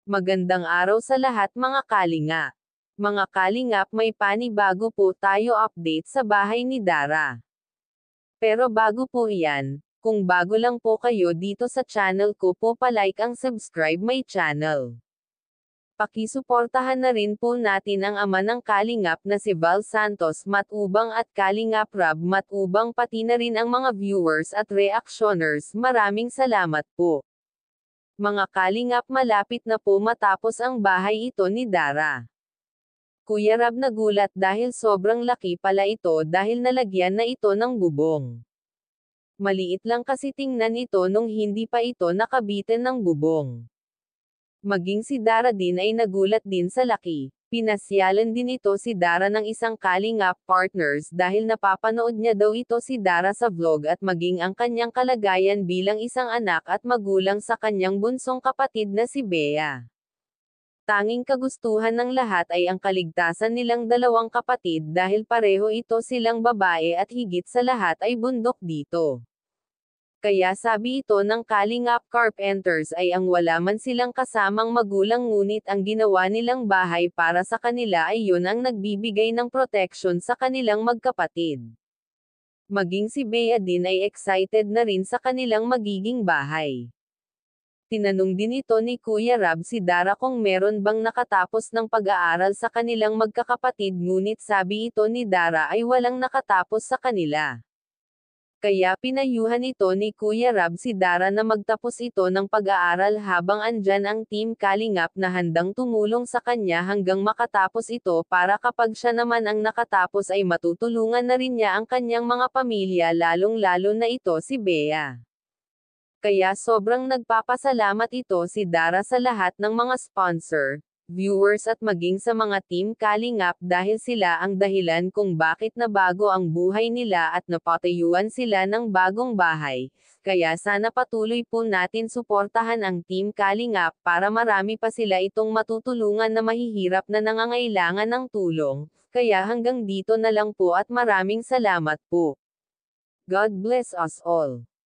Magandang araw sa lahat mga kalinga. Mga kalingap, may panibago po tayo update sa bahay ni Dara. Pero bago po iyan, kung bago lang po kayo dito sa channel ko po palike ang subscribe my channel. Pakisuportahan na rin po natin ang ama ng Kalingap na si Val Santos Matubang at Kalingap Rob Matubang pati na rin ang mga viewers at reactioners. Maraming salamat po. Mga Kalingap, malapit na po matapos ang bahay ito ni Dara. Kuya Rab, nagulat dahil sobrang laki pala ito dahil nalagyan na ito ng bubong. Maliit lang kasi tingnan ito nung hindi pa ito nakabitin ng bubong. Maging si Dara din ay nagulat din sa laki. Pinasyalan din ito si Dara ng isang Kalingap partners dahil napapanood niya daw ito si Dara sa vlog at maging ang kanyang kalagayan bilang isang anak at magulang sa kanyang bunsong kapatid na si Bea. Tanging kagustuhan ng lahat ay ang kaligtasan nilang dalawang kapatid dahil pareho ito silang babae at higit sa lahat ay bundok dito. Kaya sabi ito ng Kalingap Carpenters ay ang wala man silang kasamang magulang ngunit ang ginawa nilang bahay para sa kanila ay yun ang nagbibigay ng protection sa kanilang magkapatid. Maging si Bea din ay excited na rin sa kanilang magiging bahay. Tinanong din ito ni Kuya Rab si Dara kung meron bang nakatapos ng pag-aaral sa kanilang magkakapatid ngunit sabi ito ni Dara ay walang nakatapos sa kanila. Kaya pinayuhan ito ni Kuya Rab si Dara na magtapos ito ng pag-aaral habang andyan ang Team Kalingap na handang tumulong sa kanya hanggang makatapos ito para kapag siya naman ang nakatapos ay matutulungan na rin niya ang kanyang mga pamilya lalong-lalo na ito si Bea. Kaya sobrang nagpapasalamat ito si Dara sa lahat ng mga sponsor, viewers at maging sa mga Team Kalingap dahil sila ang dahilan kung bakit nabago ang buhay nila at napatayuan sila ng bagong bahay. Kaya sana patuloy po natin suportahan ang Team Kalingap para marami pa sila itong matutulungan na mahihirap na nangangailangan ng tulong. Kaya hanggang dito na lang po at maraming salamat po. God bless us all.